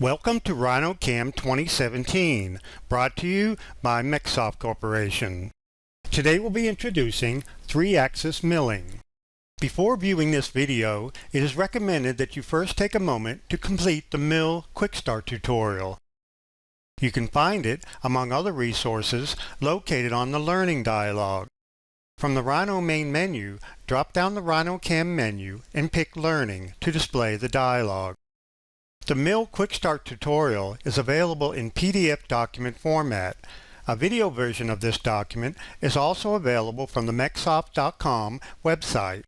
Welcome to RhinoCAM 2017, brought to you by MecSoft Corporation. Today we'll be introducing 3-axis milling. Before viewing this video, it is recommended that you first take a moment to complete the Mill Quick Start tutorial. You can find it, among other resources, located on the Learning dialog. From the Rhino main menu, drop down the RhinoCAM menu and pick Learning to display the dialog. The Mill Quick Start tutorial is available in PDF document format. A video version of this document is also available from the MecSoft.com website.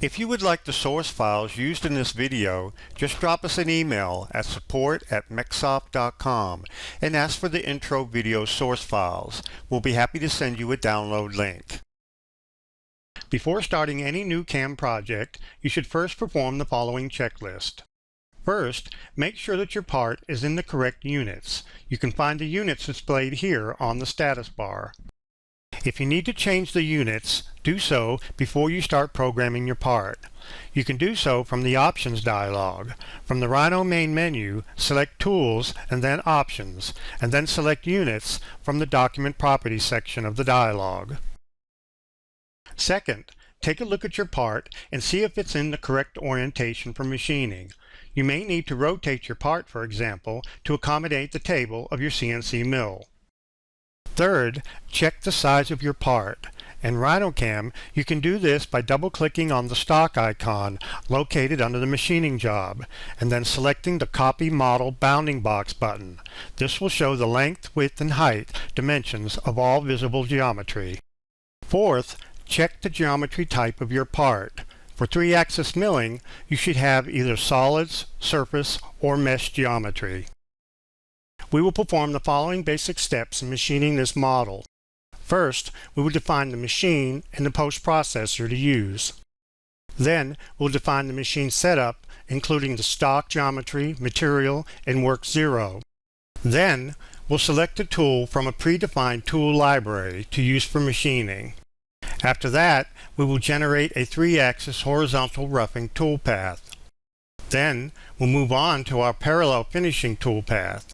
If you would like the source files used in this video, just drop us an email at support@MecSoft.com and ask for the intro video source files. We'll be happy to send you a download link. Before starting any new CAM project, you should first perform the following checklist. First, make sure that your part is in the correct units. You can find the units displayed here on the status bar. If you need to change the units, do so before you start programming your part. You can do so from the Options dialog. From the Rhino main menu, select Tools and then Options, and then select Units from the Document Properties section of the dialog. Second, take a look at your part and see if it's in the correct orientation for machining. You may need to rotate your part, for example, to accommodate the table of your CNC mill. Third, check the size of your part. In RhinoCAM, you can do this by double-clicking on the stock icon located under the machining job, and then selecting the Copy Model Bounding Box button. This will show the length, width, and height dimensions of all visible geometry. Fourth, check the geometry type of your part. For 3-axis milling, you should have either solids, surface, or mesh geometry. We will perform the following basic steps in machining this model. First, we will define the machine and the post-processor to use. Then, we'll define the machine setup, including the stock geometry, material, and work 0. Then, we'll select a tool from a predefined tool library to use for machining. After that, we will generate a 3-axis horizontal roughing toolpath. Then, we'll move on to our parallel finishing toolpath.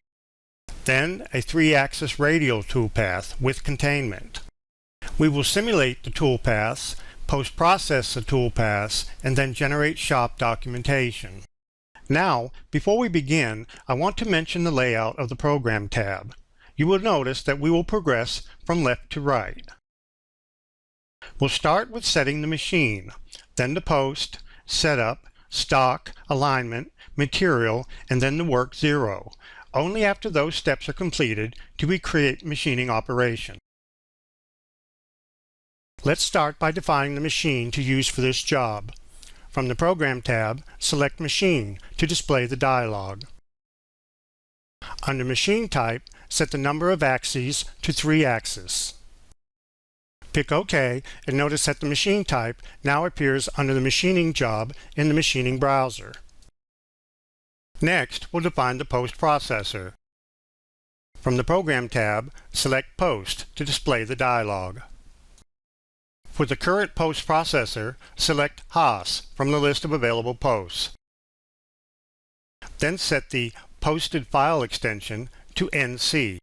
Then, a 3-axis radial toolpath with containment. We will simulate the toolpaths, post-process the toolpaths, and then generate shop documentation. Now, before we begin, I want to mention the layout of the Program tab. You will notice that we will progress from left to right. We'll start with setting the machine, then the post, setup, stock, alignment, material, and then the work 0. Only after those steps are completed do we create machining operation. Let's start by defining the machine to use for this job. From the Program tab, select Machine to display the dialog. Under Machine Type, set the number of axes to 3-axis. Pick OK and notice that the machine type now appears under the machining job in the machining browser. Next, we'll define the post processor. From the Program tab, select Post to display the dialog. For the current post processor, select Haas from the list of available posts. Then set the Posted File extension to NC.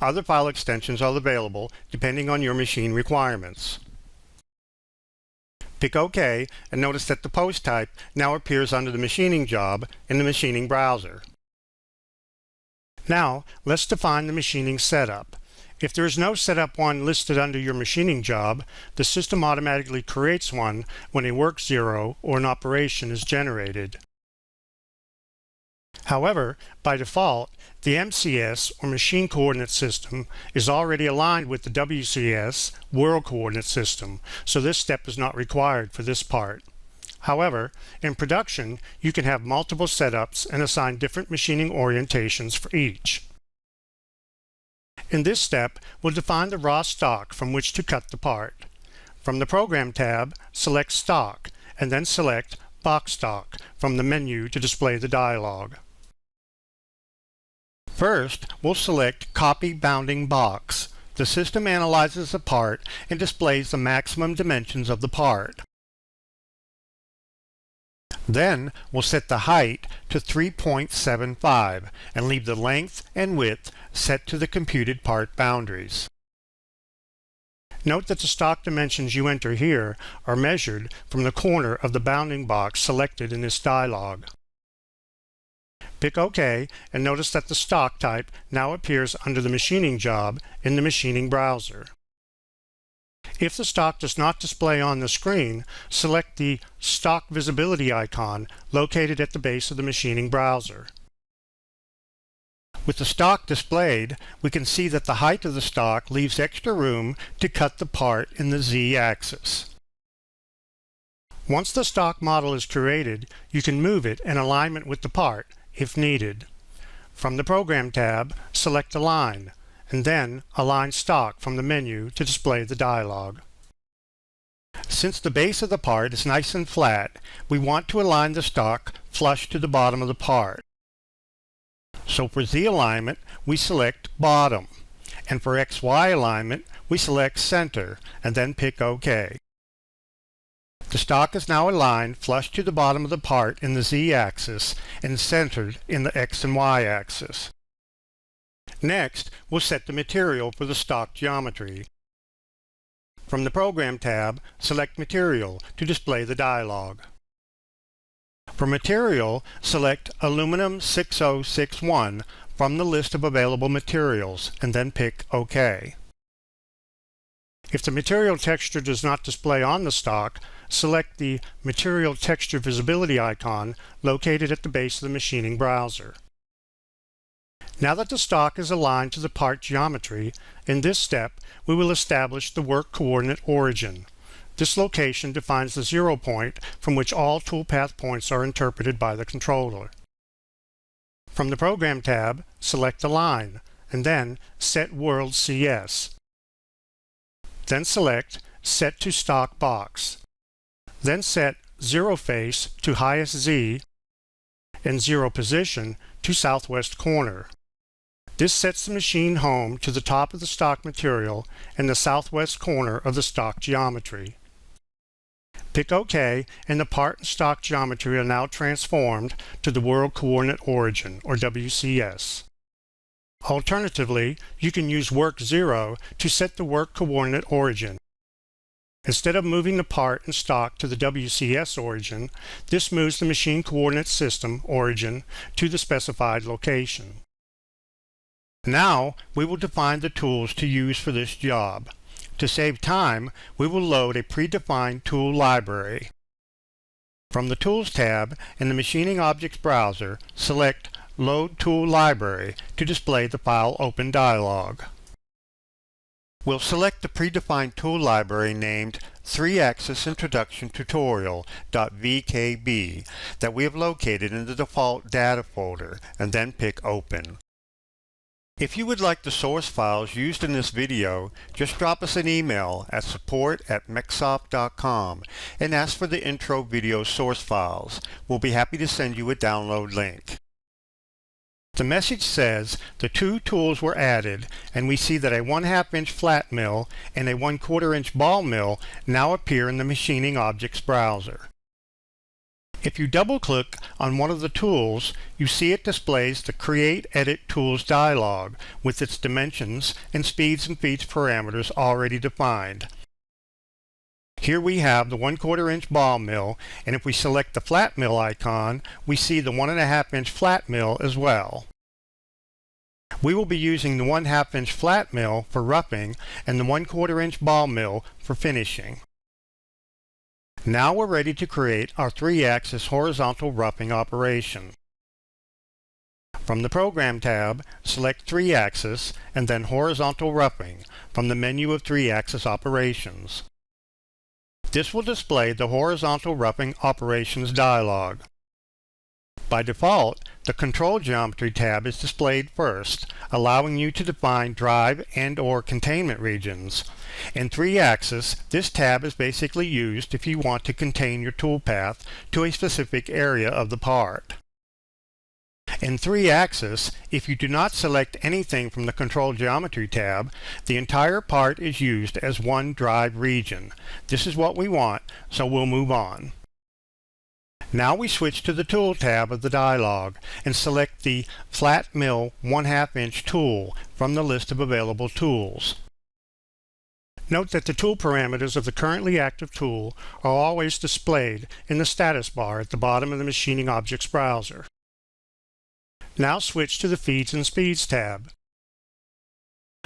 Other file extensions are available depending on your machine requirements. Pick OK and notice that the post type now appears under the machining job in the machining browser. Now, let's define the machining setup. If there is no setup one listed under your machining job, the system automatically creates one when a work 0 or an operation is generated. However, by default, the MCS, or Machine Coordinate System, is already aligned with the WCS, World Coordinate System, so this step is not required for this part. However, in production, you can have multiple setups and assign different machining orientations for each. In this step, we'll define the raw stock from which to cut the part. From the Program tab, select Stock, and then select Box Stock from the menu to display the dialog. First, we'll select Copy Bounding Box. The system analyzes the part and displays the maximum dimensions of the part. Then we'll set the height to 3.75 and leave the length and width set to the computed part boundaries. Note that the stock dimensions you enter here are measured from the corner of the bounding box selected in this dialog. Pick OK and notice that the stock type now appears under the machining job in the machining browser. If the stock does not display on the screen, select the Stock Visibility icon located at the base of the machining browser. With the stock displayed, we can see that the height of the stock leaves extra room to cut the part in the Z-axis. Once the stock model is created, you can move it in alignment with the part if needed. From the Program tab, select Align, and then Align Stock from the menu to display the dialog. Since the base of the part is nice and flat, we want to align the stock flush to the bottom of the part. So for Z alignment, we select Bottom, and for XY alignment, we select Center, and then pick OK. The stock is now aligned flush to the bottom of the part in the Z-axis and centered in the X and Y axis. Next, we'll set the material for the stock geometry. From the Program tab, select Material to display the dialog. For material, select Aluminum 6061 from the list of available materials and then pick OK. If the material texture does not display on the stock, select the Material Texture Visibility icon located at the base of the machining browser. Now that the stock is aligned to the part geometry, in this step we will establish the work coordinate origin. This location defines the 0 point from which all toolpath points are interpreted by the controller. From the Program tab, select Align, and then Set World CS. Then select Set to Stock Box. Then set 0 face to highest Z and 0 position to southwest corner. This sets the machine home to the top of the stock material and the southwest corner of the stock geometry. Pick OK, and the part and stock geometry are now transformed to the World Coordinate Origin, or WCS. Alternatively, you can use Work 0 to set the work coordinate origin. Instead of moving the part and stock to the WCS origin, this moves the machine coordinate system origin to the specified location. Now, we will define the tools to use for this job. To save time, we will load a predefined tool library. From the Tools tab in the Machining Objects browser, select Load Tool Library to display the File Open dialog. We'll select the predefined tool library named 3-Axis Introduction Tutorial.vkb that we have located in the default data folder, and then pick Open. If you would like the source files used in this video, just drop us an email at support@MecSoft.com and ask for the intro video source files. We'll be happy to send you a download link. The message says the two tools were added, and we see that a 1/2 inch flat mill and a 1/4 inch ball mill now appear in the Machining Objects browser. If you double-click on one of the tools, you see it displays the Create Edit Tools dialog with its dimensions and speeds and feeds parameters already defined. Here we have the 1/4 inch ball mill, and if we select the flat mill icon, we see the 1.5 inch flat mill as well. We will be using the 1/2 inch flat mill for roughing and the 1/4 inch ball mill for finishing. Now we're ready to create our 3-axis horizontal roughing operation. From the Program tab, select 3-axis and then Horizontal Roughing from the menu of 3-axis operations. This will display the Horizontal Roughing Operations dialog. By default, the Control Geometry tab is displayed first, allowing you to define drive and/or containment regions. In 3-axis, this tab is basically used if you want to contain your toolpath to a specific area of the part. In 3-axis, if you do not select anything from the Control Geometry tab, the entire part is used as one drive region. This is what we want, so we'll move on. Now we switch to the Tool tab of the dialog and select the Flat Mill 1/2 inch tool from the list of available tools. Note that the tool parameters of the currently active tool are always displayed in the status bar at the bottom of the Machining Objects browser. Now switch to the Feeds and Speeds tab.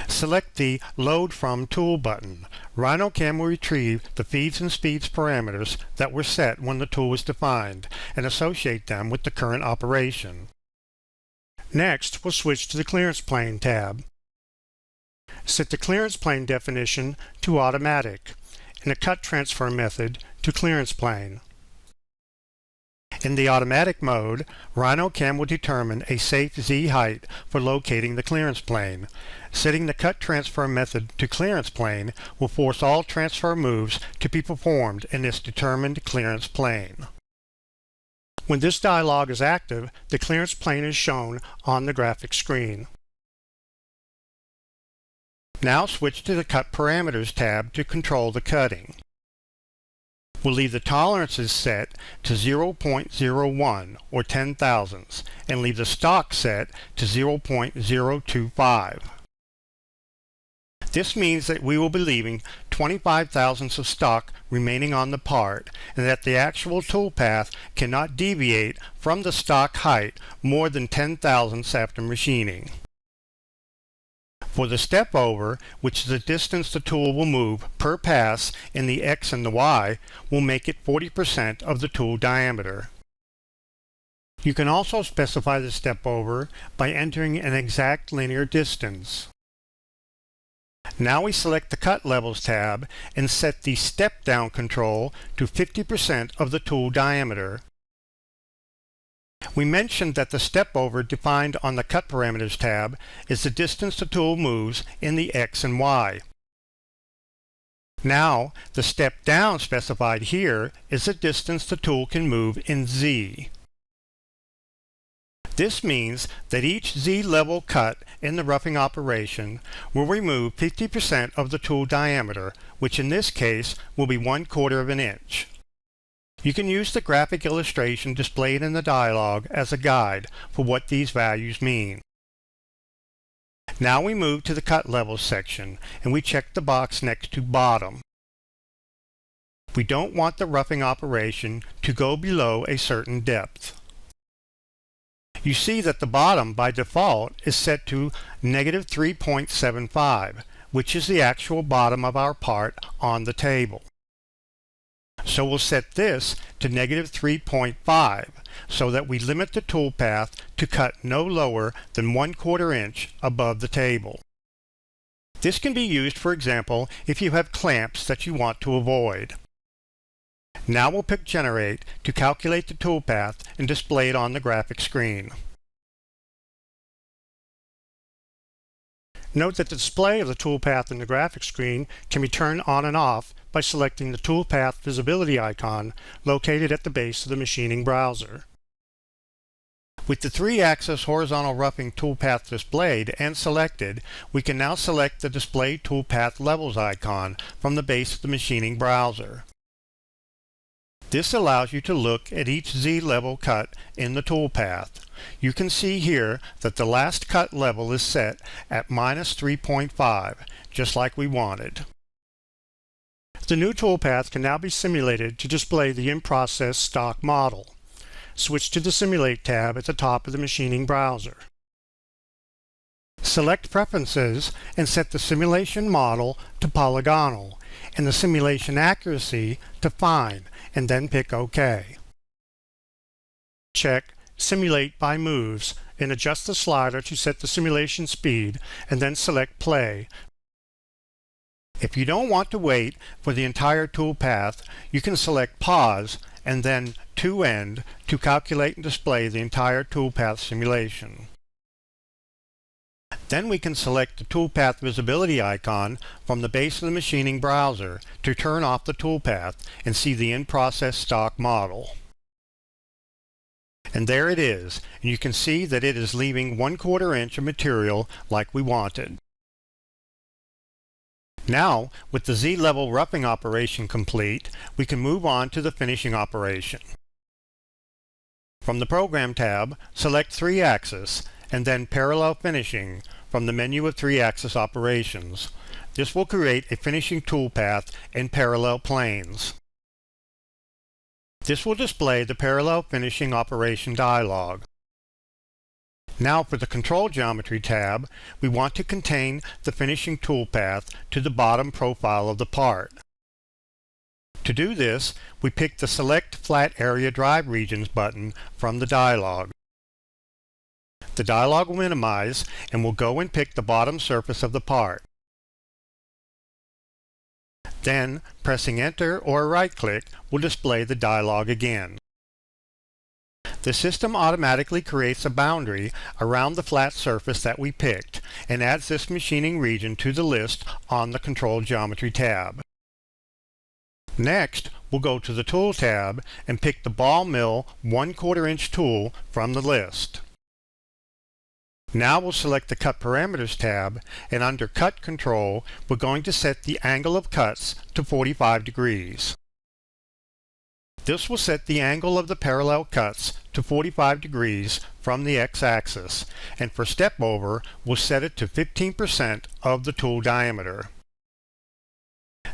Select the Load From Tool button. RhinoCAM will retrieve the feeds and speeds parameters that were set when the tool was defined and associate them with the current operation. Next, we'll switch to the Clearance Plane tab. Set the clearance plane definition to Automatic and the cut transfer method to Clearance Plane. In the automatic mode, RhinoCAM will determine a safe Z height for locating the clearance plane. Setting the cut transfer method to clearance plane will force all transfer moves to be performed in this determined clearance plane. When this dialog is active, the clearance plane is shown on the graphic screen. Now switch to the Cut Parameters tab to control the cutting. We'll leave the tolerances set to 0.01 or 10 thousandths and leave the stock set to 0.025. This means that we will be leaving 25 thousandths of stock remaining on the part and that the actual tool path cannot deviate from the stock height more than 10 thousandths after machining. For the step over, which is the distance the tool will move per pass in the X and the Y, we'll make it 40% of the tool diameter. You can also specify the step over by entering an exact linear distance. Now we select the Cut Levels tab and set the Step Down control to 50% of the tool diameter. We mentioned that the step over defined on the Cut Parameters tab is the distance the tool moves in the X and Y. Now, the step down specified here is the distance the tool can move in Z. This means that each Z level cut in the roughing operation will remove 50% of the tool diameter, which in this case will be 1/4 of an inch. You can use the graphic illustration displayed in the dialog as a guide for what these values mean. Now we move to the Cut Levels section and we check the box next to Bottom. We don't want the roughing operation to go below a certain depth. You see that the bottom by default is set to -3.75, which is the actual bottom of our part on the table. So we'll set this to -3.5 so that we limit the tool path to cut no lower than 1/4 inch above the table. This can be used, for example, if you have clamps that you want to avoid. Now we'll pick Generate to calculate the tool path and display it on the graphic screen. Note that the display of the toolpath in the graphic screen can be turned on and off by selecting the Toolpath visibility icon located at the base of the machining browser. With the 3-axis horizontal roughing toolpath displayed and selected, we can now select the Display Toolpath Levels icon from the base of the machining browser. This allows you to look at each Z level cut in the toolpath. You can see here that the last cut level is set at -3.5, just like we wanted. The new toolpath can now be simulated to display the in-process stock model. Switch to the Simulate tab at the top of the machining browser. Select Preferences and set the simulation model to polygonal and the simulation accuracy to fine, and then pick OK. Check Simulate by Moves and adjust the slider to set the simulation speed and then select Play. If you don't want to wait for the entire toolpath, you can select Pause and then To End to calculate and display the entire toolpath simulation. Then we can select the toolpath visibility icon from the base of the machining browser to turn off the toolpath and see the in-process stock model. And there it is, and you can see that it is leaving 1/4 inch of material like we wanted. Now, with the Z-level roughing operation complete, we can move on to the finishing operation. From the Program tab, select 3-axis and then Parallel Finishing from the menu of 3-axis operations. This will create a finishing toolpath in parallel planes. This will display the Parallel Finishing Operation dialog. Now for the Control Geometry tab, we want to contain the finishing toolpath to the bottom profile of the part. To do this, we pick the Select Flat Area Drive Regions button from the dialog. The dialog will minimize and we'll go and pick the bottom surface of the part. Then, pressing Enter or right-click will display the dialog again. The system automatically creates a boundary around the flat surface that we picked and adds this machining region to the list on the Control Geometry tab. Next, we'll go to the Tool tab and pick the Ball Mill 1/4 inch tool from the list. Now we'll select the Cut Parameters tab, and under Cut Control, we're going to set the angle of cuts to 45 degrees. This will set the angle of the parallel cuts to 45 degrees from the x-axis, and for step over, we'll set it to 15% of the tool diameter.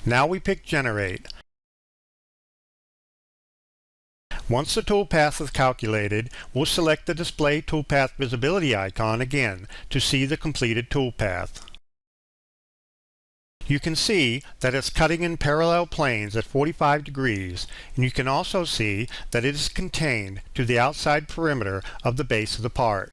Now we pick Generate. Once the toolpath is calculated, we'll select the Display Toolpath Visibility icon again to see the completed toolpath. You can see that it's cutting in parallel planes at 45 degrees, and you can also see that it is contained to the outside perimeter of the base of the part.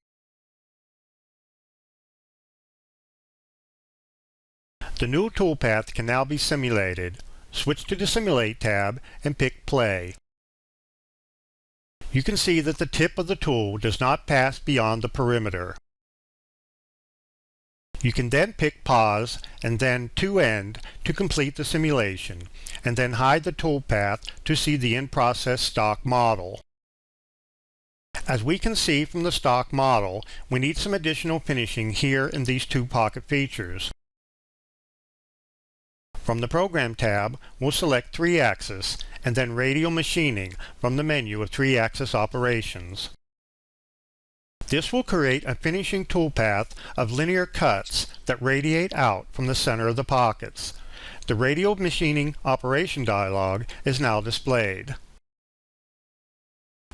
The new toolpath can now be simulated. Switch to the Simulate tab and pick Play. You can see that the tip of the tool does not pass beyond the perimeter. You can then pick Pause and then To End to complete the simulation, and then hide the toolpath to see the in-process stock model. As we can see from the stock model, we need some additional finishing here in these two pocket features. From the Program tab, we'll select 3-axis and then Radial Machining from the menu of 3-axis operations. This will create a finishing toolpath of linear cuts that radiate out from the center of the pockets. The Radial Machining Operation dialog is now displayed.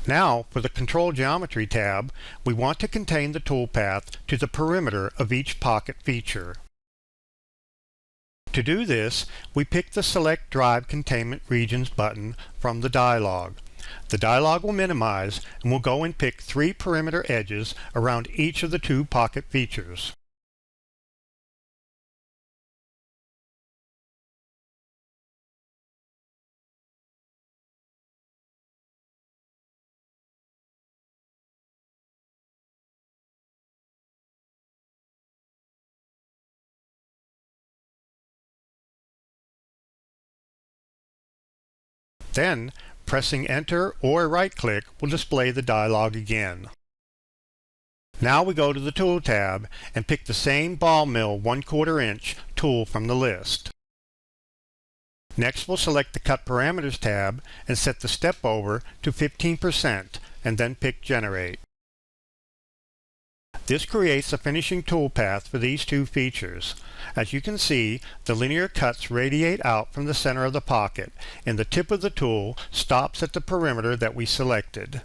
Now, for the Control Geometry tab, we want to contain the toolpath to the perimeter of each pocket feature. To do this, we pick the Select Drive Containment Regions button from the dialog. The dialog will minimize and we'll go and pick 3 perimeter edges around each of the 2 pocket features. Then, pressing Enter or right-click will display the dialog again. Now we go to the Tool tab and pick the same Ball Mill 1/4 inch tool from the list. Next we'll select the Cut Parameters tab and set the step over to 15% and then pick Generate. This creates a finishing toolpath for these 2 features. As you can see, the linear cuts radiate out from the center of the pocket, and the tip of the tool stops at the perimeter that we selected.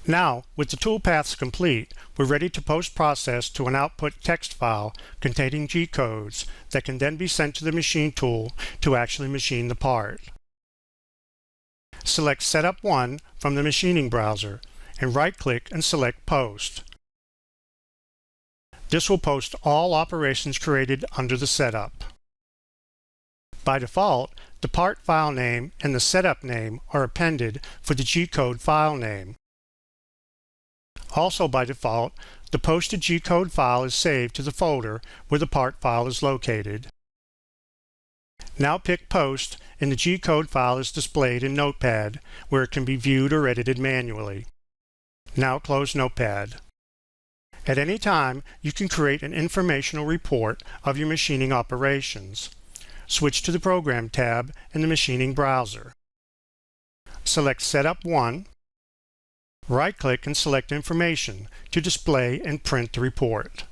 Now, with the toolpaths complete, we're ready to post-process to an output text file containing G-codes that can then be sent to the machine tool to actually machine the part. Select Setup 1 from the machining browser, and right-click and select Post. This will post all operations created under the setup. By default, the part file name and the setup name are appended for the G-code file name. Also by default, the posted G-code file is saved to the folder where the part file is located. Now pick Post and the G-code file is displayed in Notepad where it can be viewed or edited manually. Now close Notepad. At any time, you can create an informational report of your machining operations. Switch to the Program tab in the machining browser. Select Setup 1 Right-click and select Information to display and print the report.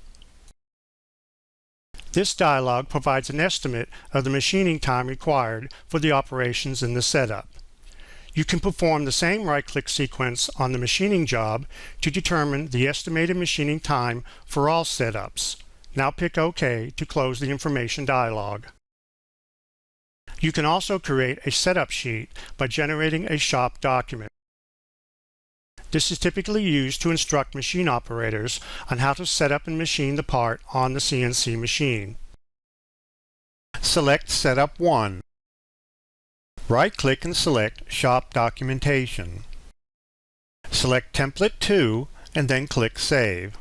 This dialog provides an estimate of the machining time required for the operations in the setup. You can perform the same right-click sequence on the machining job to determine the estimated machining time for all setups. Now pick OK to close the information dialog. You can also create a setup sheet by generating a shop document. This is typically used to instruct machine operators on how to set up and machine the part on the CNC machine. Select Setup 1. Right-click and select Shop Documentation. Select Template 2 and then click Save.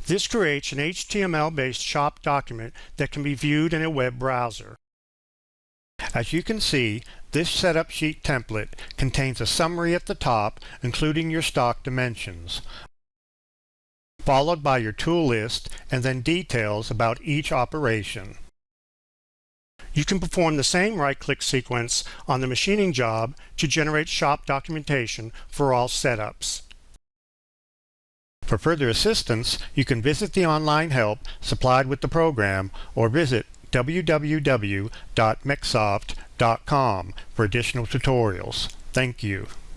This creates an HTML-based shop document that can be viewed in a web browser. As you can see, this setup sheet template contains a summary at the top, including your stock dimensions, followed by your tool list and then details about each operation. You can perform the same right-click sequence on the machining job to generate shop documentation for all setups. For further assistance, you can visit the online help supplied with the program or visit www.mecsoft.com for additional tutorials. Thank you.